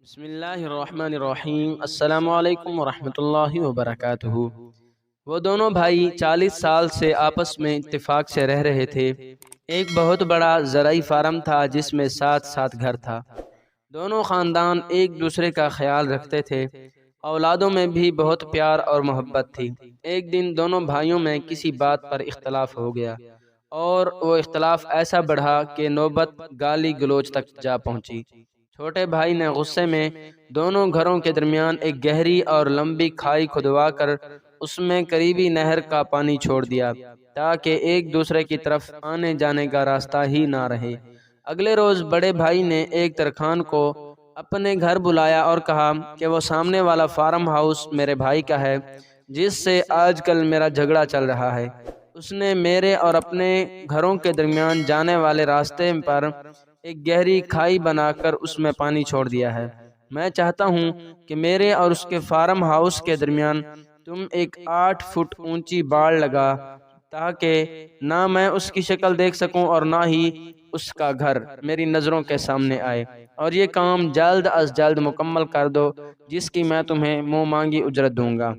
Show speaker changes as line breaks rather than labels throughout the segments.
بسم اللہ الرحمن الرحیم۔ السلام علیکم ورحمۃ اللہ وبرکاتہ۔ وہ دونوں بھائی 40 سال سے آپس میں اتفاق سے رہ رہے تھے۔ ایک بہت بڑا زرعی فارم تھا جس میں 7 گھر تھا۔ دونوں خاندان ایک دوسرے کا خیال رکھتے تھے۔ اولادوں میں بھی بہت پیار اور محبت تھی۔ ایک دن دونوں بھائیوں میں کسی بات پر اختلاف ہو گیا اور وہ اختلاف ایسا بڑھا کہ نوبت گالی گلوچ تک جا پہنچی۔ چھوٹے بھائی نے غصے میں دونوں گھروں کے درمیان ایک گہری اور لمبی کھائی کھدوا کر اس میں قریبی نہر کا پانی چھوڑ دیا تاکہ ایک دوسرے کی طرف آنے جانے کا راستہ ہی نہ رہے۔ اگلے روز بڑے بھائی نے ایک ترکھان کو اپنے گھر بلایا اور کہا کہ وہ سامنے والا فارم ہاؤس میرے بھائی کا ہے جس سے آج کل میرا جھگڑا چل رہا ہے۔ اس نے میرے اور اپنے گھروں کے درمیان جانے والے راستے پر ایک گہری کھائی بنا کر اس میں پانی چھوڑ دیا ہے۔ میں چاہتا ہوں کہ میرے اور اس کے فارم ہاؤس کے درمیان تم ایک 8 فٹ اونچی باڑ لگا تاکہ نہ میں اس کی شکل دیکھ سکوں اور نہ ہی اس کا گھر میری نظروں کے سامنے آئے، اور یہ کام جلد از جلد مکمل کر دو جس کی میں تمہیں منہ مانگی اجرت دوں گا۔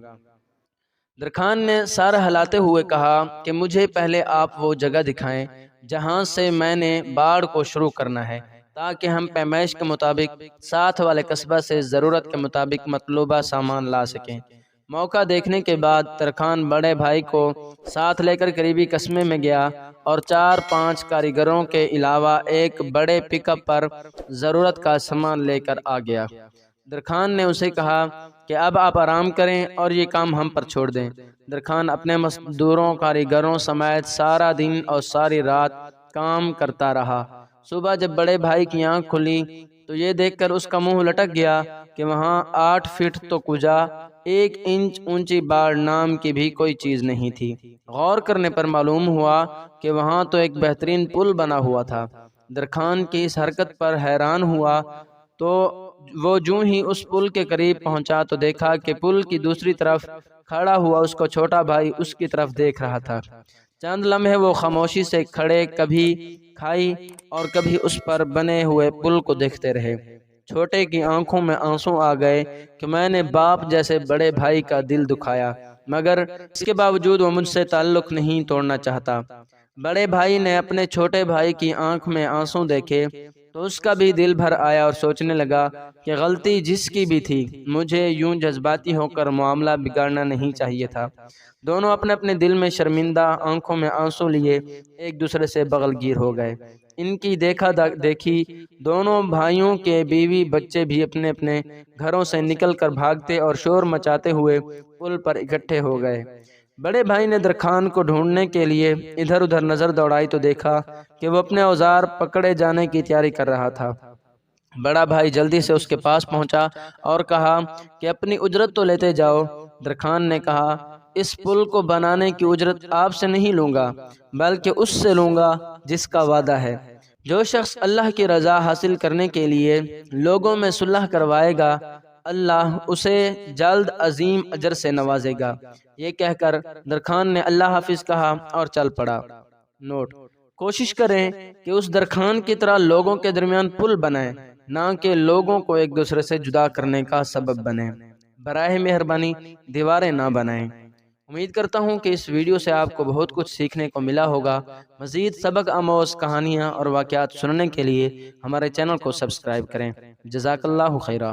درخان نے سر ہلاتے ہوئے کہا کہ مجھے پہلے آپ وہ جگہ دکھائیں جہاں سے میں نے باڑ کو شروع کرنا ہے تاکہ ہم پیمائش کے مطابق ساتھ والے قصبہ سے ضرورت کے مطابق مطلوبہ سامان لا سکیں۔ موقع دیکھنے کے بعد ترکھان بڑے بھائی کو ساتھ لے کر قریبی قصبے میں گیا اور 4-5 کاریگروں کے علاوہ ایک بڑے پک اپ پر ضرورت کا سامان لے کر آ گیا۔ درخان نے اسے کہا کہ اب آپ آرام کریں اور یہ کام ہم پر چھوڑ دیں۔ درخان اپنے مزدوروں کاریگروں سمیت سارا دن اور ساری رات کام کرتا رہا۔ صبح جب بڑے بھائی کی آنکھ کھلی تو یہ دیکھ کر اس کا منہ لٹک گیا کہ وہاں 8 فٹ تو کجا 1 انچ اونچی باڑ نام کی بھی کوئی چیز نہیں تھی۔ غور کرنے پر معلوم ہوا کہ وہاں تو ایک بہترین پل بنا ہوا تھا۔ درخان کی اس حرکت پر حیران ہوا تو وہ جوں ہی اس پل کے قریب پہنچا تو دیکھا کہ پل کی دوسری طرف کھڑا ہوا اس کو چھوٹا بھائی اس کی طرف دیکھ رہا تھا۔ چند لمحے وہ خاموشی سے کھڑے کبھی کھائی اور کبھی اس پر بنے ہوئے پل کو دیکھتے رہے۔ چھوٹے کی آنکھوں میں آنسو آ گئے کہ میں نے باپ جیسے بڑے بھائی کا دل دکھایا، مگر اس کے باوجود وہ مجھ سے تعلق نہیں توڑنا چاہتا۔ بڑے بھائی نے اپنے چھوٹے بھائی کی آنکھ میں آنسو دیکھے تو اس کا بھی دل بھر آیا اور سوچنے لگا کہ غلطی جس کی بھی تھی، مجھے یوں جذباتی ہو کر معاملہ بگاڑنا نہیں چاہیے تھا۔ دونوں اپنے اپنے دل میں شرمندہ، آنکھوں میں آنسو لیے ایک دوسرے سے بغل گیر ہو گئے۔ ان کی دیکھا دیکھی دونوں بھائیوں کے بیوی بچے بھی اپنے اپنے گھروں سے نکل کر بھاگتے اور شور مچاتے ہوئے پل پر اکٹھے ہو گئے۔ بڑے بھائی نے درخان کو ڈھونڈنے کے لیے ادھر ادھر نظر دوڑائی تو دیکھا کہ وہ اپنے اوزار پکڑے جانے کی تیاری کر رہا تھا۔ بڑا بھائی جلدی سے اس کے پاس پہنچا اور کہا کہ اپنی اجرت تو لیتے جاؤ۔ درخان نے کہا اس پل کو بنانے کی اجرت آپ سے نہیں لوں گا بلکہ اس سے لوں گا جس کا وعدہ ہے۔ جو شخص اللہ کی رضا حاصل کرنے کے لیے لوگوں میں صلح کروائے گا، اللہ اسے جلد عظیم اجر سے نوازے گا۔ یہ کہہ کر درخان نے اللہ حافظ کہا اور چل پڑا۔ نوٹ: کوشش کریں کہ اس درخان کی طرح لوگوں کے درمیان پل بنائیں، نہ کہ لوگوں کو ایک دوسرے سے جدا کرنے کا سبب بنیں۔ براہ مہربانی دیواریں نہ بنائیں۔ امید کرتا ہوں کہ اس ویڈیو سے آپ کو بہت کچھ سیکھنے کو ملا ہوگا۔ مزید سبق آموز کہانیاں اور واقعات سننے کے لیے ہمارے چینل کو سبسکرائب کریں۔ جزاک اللہ خیرہ۔